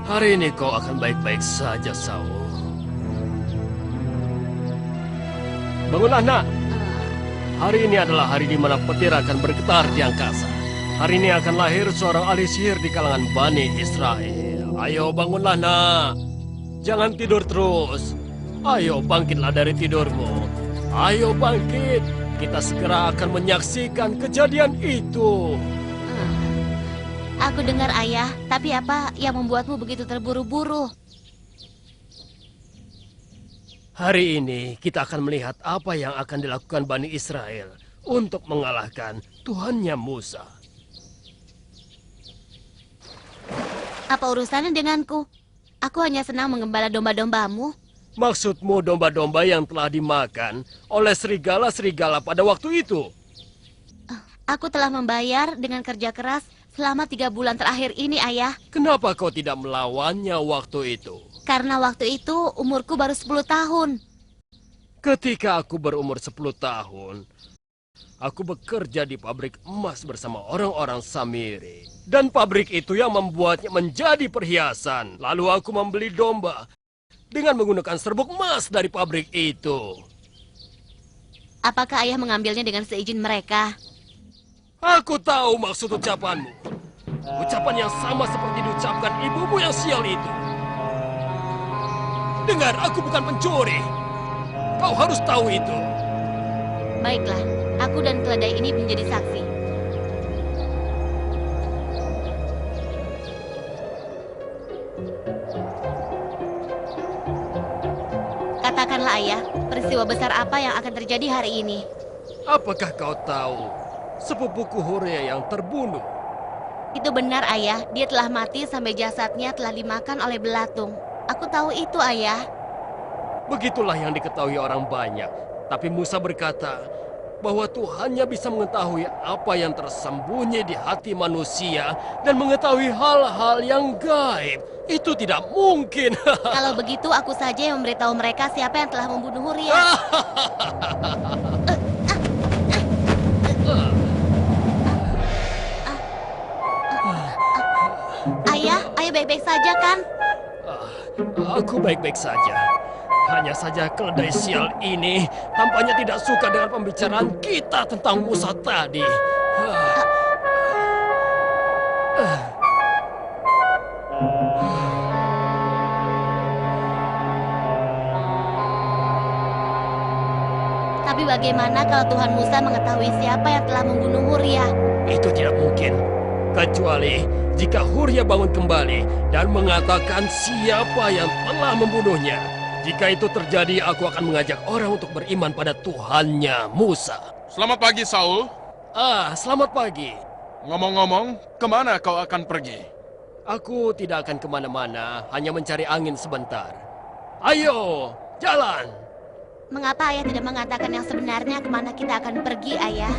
Hari ini kau akan baik-baik saja, Saul. Bangunlah, nak. Hari ini adalah hari di mana petir akan bergetar di angkasa. Hari ini akan lahir seorang ahli sihir di kalangan Bani Israel. Ayo bangunlah, nak. Jangan tidur terus. Ayo bangkitlah dari tidurmu. Ayo bangkit. Kita segera akan menyaksikan kejadian itu. Aku dengar ayah, tapi apa yang membuatmu begitu terburu-buru? Hari ini kita akan melihat apa yang akan dilakukan Bani Israel untuk mengalahkan Tuhannya Musa. Apa urusannya denganku? Aku hanya senang mengembala domba-dombamu. Maksudmu domba-domba yang telah dimakan oleh serigala-serigala pada waktu itu? Aku telah membayar dengan kerja keras selama 3 bulan terakhir ini, ayah. Kenapa kau tidak melawannya waktu itu? Karena waktu itu umurku baru 10 tahun. Ketika aku berumur 10 tahun, aku bekerja di pabrik emas bersama orang-orang Samiri. Dan pabrik itu yang membuatnya menjadi perhiasan. Lalu aku membeli domba dengan menggunakan serbuk emas dari pabrik itu. Apakah ayah mengambilnya dengan seizin mereka? Aku tahu maksud ucapanmu. Ucapan yang sama seperti diucapkan ibumu yang sial itu. Dengar, aku bukan pencuri. Kau harus tahu itu. Baiklah, aku dan keledai ini menjadi saksi. Katakanlah ayah, peristiwa besar apa yang akan terjadi hari ini? Apakah kau tahu sepupuku Hore yang terbunuh? Itu benar ayah, dia telah mati sampai jasadnya telah dimakan oleh belatung. Aku tahu itu ayah. Begitulah yang diketahui orang banyak. Tapi Musa berkata bahwa Tuhannya bisa mengetahui apa yang tersembunyi di hati manusia dan mengetahui hal-hal yang gaib. Itu tidak mungkin. Kalau begitu aku saja yang memberitahu mereka siapa yang telah membunuh Huriah. Ayah baik-baik saja kan? Aku baik-baik saja. Hanya saja keledai sial ini tampaknya tidak suka dengan pembicaraan kita tentang Musa tadi. Tapi bagaimana kalau Tuhan Musa mengetahui siapa yang telah membunuh Huriah? Itu tidak mungkin. Kecuali jika Hurya bangun kembali dan mengatakan siapa yang telah membunuhnya. Jika itu terjadi, aku akan mengajak orang untuk beriman pada Tuhannya Musa. Selamat pagi, Saul. Selamat pagi. Ngomong-ngomong, kemana kau akan pergi? Aku tidak akan kemana-mana, hanya mencari angin sebentar. Ayo, jalan! Mengapa ayah tidak mengatakan yang sebenarnya kemana kita akan pergi, ayah?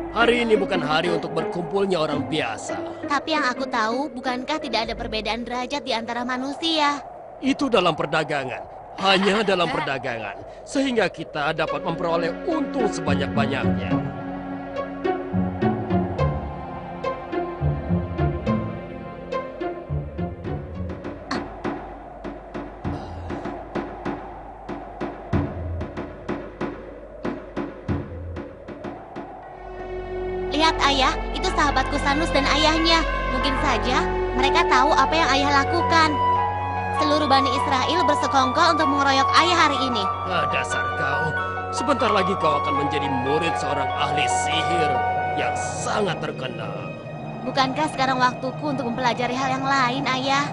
Hari ini bukan hari untuk berkumpulnya orang biasa. Tapi yang aku tahu, bukankah tidak ada perbedaan derajat di antara manusia? Itu dalam perdagangan. Hanya dalam perdagangan. Sehingga kita dapat memperoleh untung sebanyak-banyaknya. Lihat ayah, itu sahabatku Sanus dan ayahnya. Mungkin saja mereka tahu apa yang ayah lakukan. Seluruh Bani Israel bersekongkol untuk mengeroyok ayah hari ini. Dasar kau. Sebentar lagi kau akan menjadi murid seorang ahli sihir yang sangat terkenal. Bukankah sekarang waktuku untuk mempelajari hal yang lain, ayah?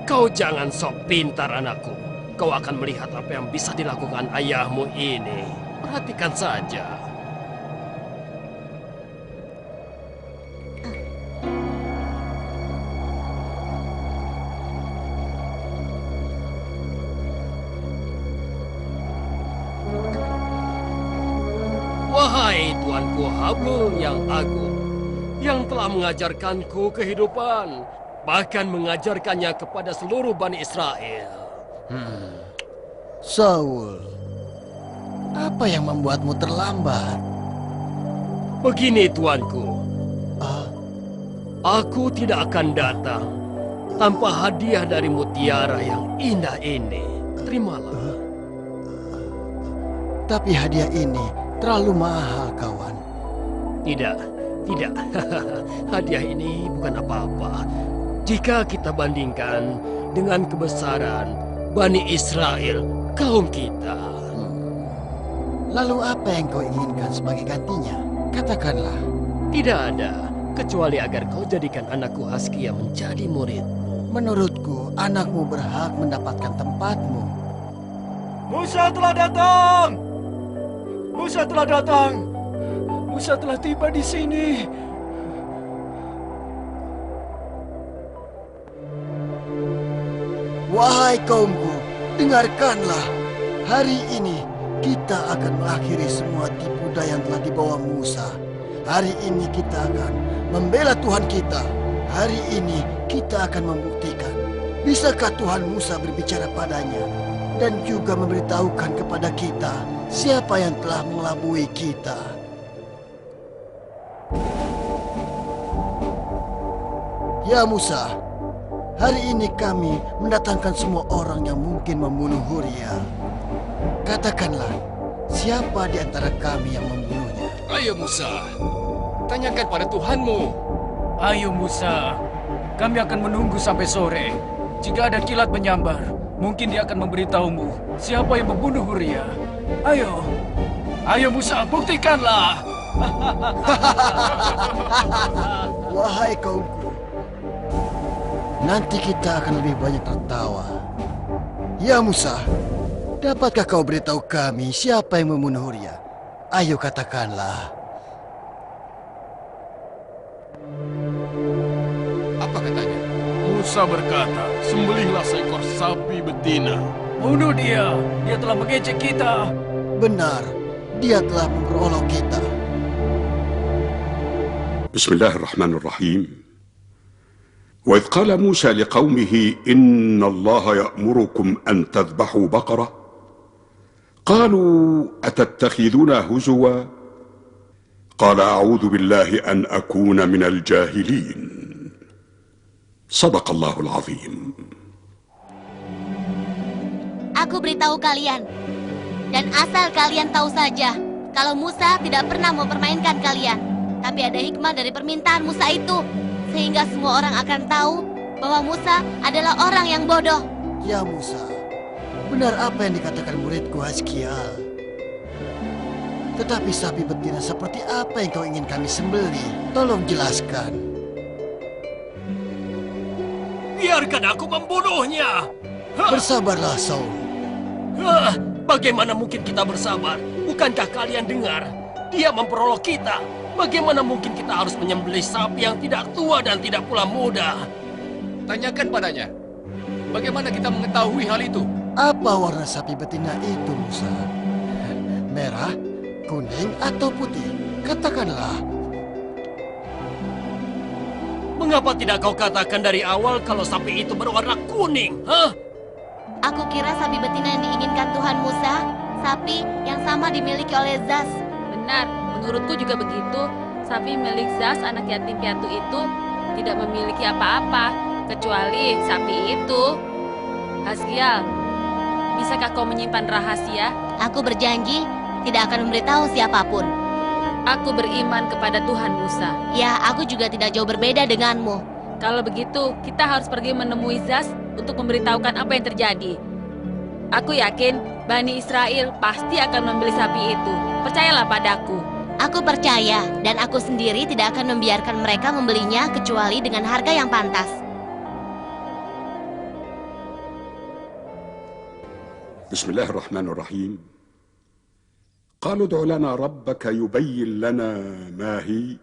Kau jangan sok pintar, anakku. Kau akan melihat apa yang bisa dilakukan ayahmu ini. Perhatikan saja. Wahai Tuanku Hablum yang agung, yang telah mengajarkanku kehidupan, bahkan mengajarkannya kepada seluruh Bani Israel. Saul, apa yang membuatmu terlambat? Begini Tuanku, aku tidak akan datang tanpa hadiah dari mutiara yang indah ini. Terimalah. Tapi hadiah ini terlalu mahal, kawan. Tidak. Hadiah ini bukan apa-apa jika kita bandingkan dengan kebesaran Bani Israel, kaum kita. Lalu apa yang kau inginkan sebagai gantinya? Katakanlah. Tidak ada, kecuali agar kau jadikan anakku Haskia menjadi muridmu. Menurutku, anakmu berhak mendapatkan tempatmu. Musa telah datang! Musa telah datang! Musa telah tiba di sini. Wahai kaumku, dengarkanlah. Hari ini kita akan mengakhiri semua tipu daya yang telah dibawa Musa. Hari ini kita akan membela Tuhan kita. Hari ini kita akan membuktikan, bisakah Tuhan Musa berbicara padanya dan juga memberitahukan kepada kita siapa yang telah mengelabui kita. Ya Musa, hari ini kami mendatangkan semua orang yang mungkin membunuh Huria. Katakanlah, siapa di antara kami yang membunuhnya? Ayo Musa, tanyakan pada Tuhanmu. Ayo Musa, kami akan menunggu sampai sore. Jika ada kilat menyambar, mungkin dia akan memberitahumu siapa yang membunuh Huria. Ayo Musa, buktikanlah. Wahai kaumku, nanti kita akan lebih banyak tertawa. Ya Musa, dapatkah kau beritahu kami siapa yang membunuh Huria? Ayo katakanlah. Apa katanya? Musa berkata, sembelihlah seekor sapi betina. Bunuh dia, dia telah mengejek kita. Benar, dia telah memperolok kita. بسم الله الرحمن الرحيم وإذ قال موسى لقومه إن الله يأمركم أن تذبحوا بقرة قالوا أتتخذنا هزوا قال أعوذ بالله أن أكون من الجاهلين صدق الله العظيم. Aku beritahu kalian, dan asal kalian tahu saja, kalau Musa tidak pernah mempermainkan kalian. Tapi ada hikmah dari permintaan Musa itu, sehingga semua orang akan tahu bahwa Musa adalah orang yang bodoh. Ya Musa, benar apa yang dikatakan muridku Haskial. Tetapi sapi betina seperti apa yang kau ingin kami sembelih? Tolong jelaskan. Biarkan aku membunuhnya. Bersabarlah, Saul. Bagaimana mungkin kita bersabar? Bukankah kalian dengar? Dia memperolok kita. Bagaimana mungkin kita harus menyembelih sapi yang tidak tua dan tidak pula muda? Tanyakan padanya. Bagaimana kita mengetahui hal itu? Apa warna sapi betina itu, Musa? Merah, kuning, atau putih? Katakanlah. Mengapa tidak kau katakan dari awal kalau sapi itu berwarna kuning? Aku kira sapi betina yang diinginkan Tuhan Musa, sapi yang sama dimiliki oleh Zas. Benar, menurutku juga begitu. Sapi milik Zas, anak yatim piatu itu, tidak memiliki apa-apa, kecuali sapi itu. Haskial, bisakah kau menyimpan rahasia? Aku berjanji tidak akan memberitahu siapapun. Aku beriman kepada Tuhan Musa. Ya, aku juga tidak jauh berbeda denganmu. Kalau begitu, kita harus pergi menemui Zas untuk memberitahukan apa yang terjadi. Aku yakin Bani Israel pasti akan membeli sapi itu. Percayalah padaku. Aku percaya, dan aku sendiri tidak akan membiarkan mereka membelinya kecuali dengan harga yang pantas. بسم الله الرحمن الرحيم قالوا ادع لنا ربك يبين لنا ما هي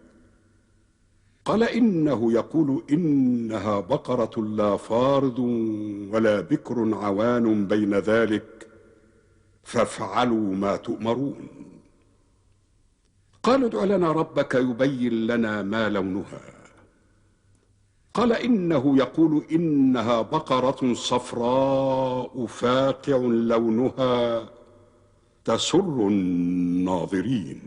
قال إنه يقول إنها بقرة لا فارض ولا بكر عوان بين ذلك فافعلوا ما تؤمرون قالوا ادع لنا ربك يبين لنا ما لونها قال إنه يقول إنها بقرة صفراء فاقع لونها تسر الناظرين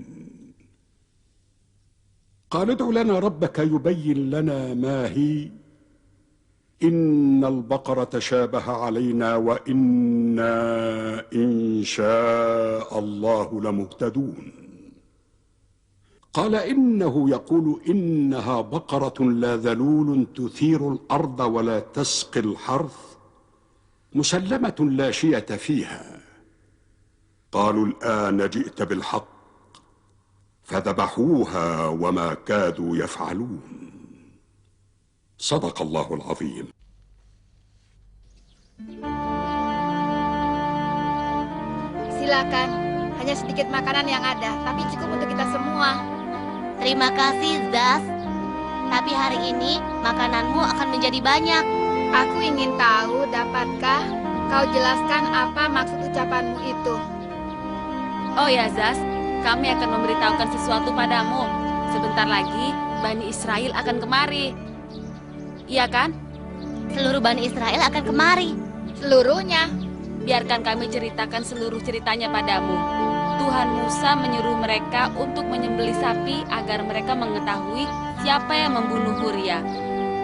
قال ادع لنا ربك يبين لنا ما هي إن البقرة تشابه علينا وإنا إن شاء الله لمهتدون. قال إنه يقول إنها بقرة لا ذلول تثير الأرض ولا تسقي الحرث مسلمة لا شية فيها. قالوا الآن جئت بالحق فذبحوها وما كادوا يفعلون. صدق الله العظيم. Silakan, hanya sedikit makanan yang ada, tapi cukup untuk kita semua. Terima kasih, Zaz. Tapi hari ini makananmu akan menjadi banyak. Aku ingin tahu, dapatkah kau jelaskan apa maksud ucapanmu itu? Oh ya Zaz, kami akan memberitahukan sesuatu padamu. Sebentar lagi Bani Israel akan kemari. Iya kan? Seluruh Bani Israel akan kemari. Seluruhnya? Biarkan kami ceritakan seluruh ceritanya padamu. Tuhan Musa menyuruh mereka untuk menyembelih sapi agar mereka mengetahui siapa yang membunuh Huria.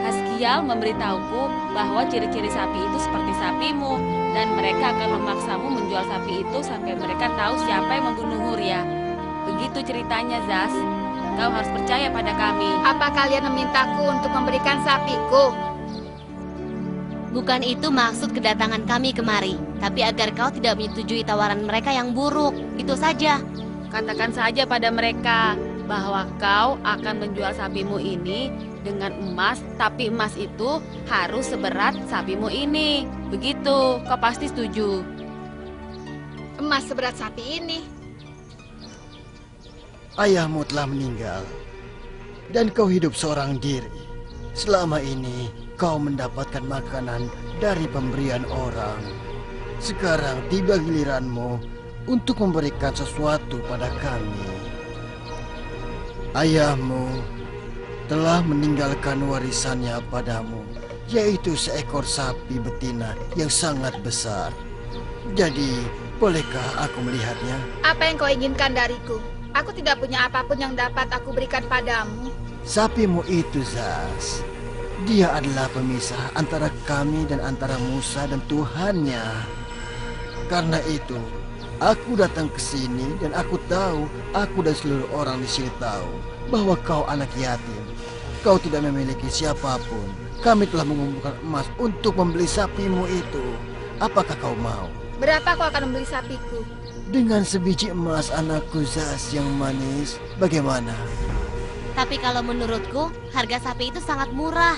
Haskial memberitahuku bahwa ciri-ciri sapi itu seperti sapimu, dan mereka akan memaksamu menjual sapi itu sampai mereka tahu siapa yang membunuh Huria. Begitu ceritanya, Zaz. Kau harus percaya pada kami. Apa kalian memintaku untuk memberikan sapiku? Bukan itu maksud kedatangan kami kemari, tapi agar kau tidak menyetujui tawaran mereka yang buruk. Itu saja. Katakan saja pada mereka bahwa kau akan menjual sapimu ini dengan emas, tapi emas itu harus seberat sapimu ini. Begitu, kau pasti setuju. Emas seberat sapi ini? Ayahmu telah meninggal, dan kau hidup seorang diri. Selama ini kau mendapatkan makanan dari pemberian orang. Sekarang tiba giliranmu untuk memberikan sesuatu pada kami. Ayahmu telah meninggalkan warisannya padamu, yaitu seekor sapi betina yang sangat besar. Jadi, bolehkah aku melihatnya? Apa yang kau inginkan dariku? Aku tidak punya apapun yang dapat aku berikan padamu. Sapimu itu, Zaz. Dia adalah pemisah antara kami dan antara Musa dan Tuhannya. Karena itu, aku datang ke sini dan aku tahu, aku dan seluruh orang di sini tahu bahwa kau anak yatim. Kau tidak memiliki siapapun. Kami telah mengumpulkan emas untuk membeli sapimu itu. Apakah kau mau? Berapa kau akan membeli sapiku? Dengan sebiji emas, anakku Zaz yang manis. Bagaimana? Tapi kalau menurutku, harga sapi itu sangat murah.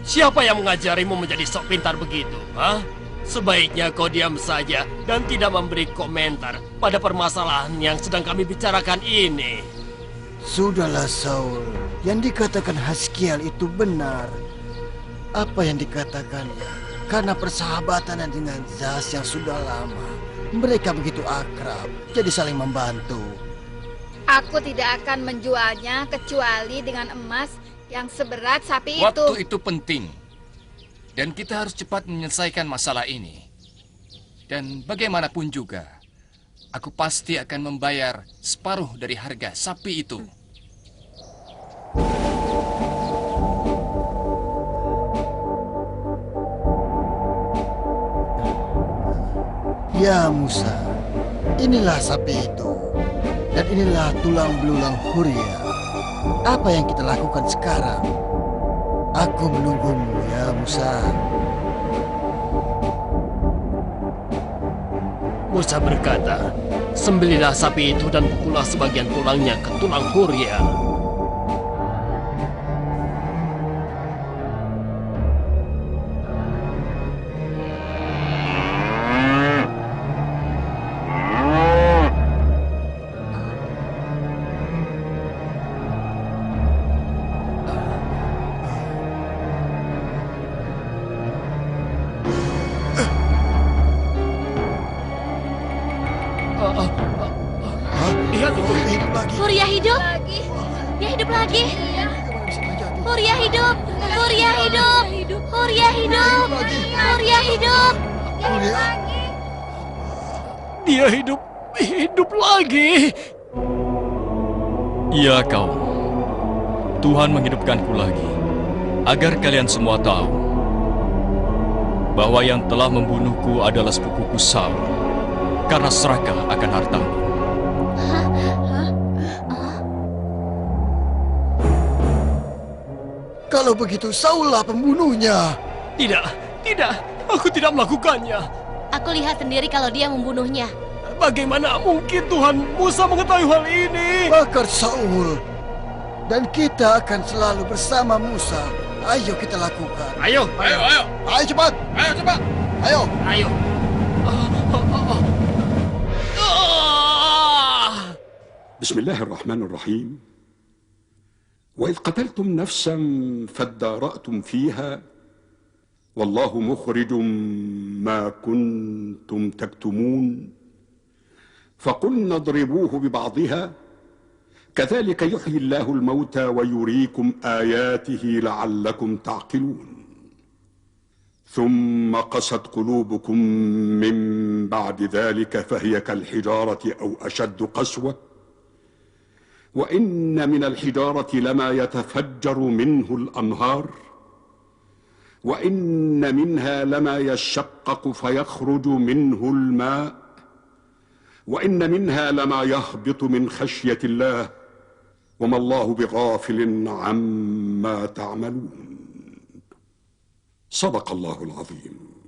Siapa yang mengajarimu menjadi sok pintar begitu? Hah? Sebaiknya kau diam saja dan tidak memberi komentar pada permasalahan yang sedang kami bicarakan ini. Sudahlah, Saul. Yang dikatakan Haskial itu benar. Apa yang dikatakannya? Karena persahabatan dengan Zaz yang sudah lama. Mereka begitu akrab, jadi saling membantu. Aku tidak akan menjualnya kecuali dengan emas yang seberat sapi itu. Waktu itu penting. Dan kita harus cepat menyelesaikan masalah ini. Dan bagaimanapun juga, aku pasti akan membayar separuh dari harga sapi itu. Ya Musa, inilah sapi itu. Dan inilah tulang belulang Huria. Apa yang kita lakukan sekarang? Aku menunggumu ya Musa. Musa berkata, sembelilah sapi itu dan pukullah sebagian tulangnya ke tulang Huria. Huria hidup? Dia hidup lagi. Huria hidup. Huria hidup. Huria hidup. Huria hidup. Dia hidup lagi. Iya kaum, Tuhan menghidupkanku lagi, agar kalian semua tahu bahwa yang telah membunuhku adalah sepupuku Saul, karena serakah akan hartamu. Kalau begitu Saullah pembunuhnya. Tidak, tidak, aku tidak melakukannya. Aku lihat sendiri kalau dia membunuhnya. Bagaimana mungkin Tuhan Musa mengetahui hal ini? Bakar Saul. Dan kita akan selalu bersama Musa. Ayo kita lakukan. Ayo, Ayo, ayo, Ayo cepat. ayo cepat. Ayo. ayo. بسم الله الرحمن الرحيم. وإذ قتلتم نفسا فادارأتم فيها والله مخرج ما كنتم تكتمون فقلنا اضربوه ببعضها كذلك يحيي الله الموتى ويريكم آياته لعلكم تعقلون ثم قست قلوبكم من بعد ذلك فهي كالحجارة أو أشد قسوة وإن من الحجارة لما يتفجر منه الأنهار وإن منها لما يشقق فيخرج منه الماء وإن منها لما يهبط من خشية الله وما الله بغافل عما تعملون صدق الله العظيم.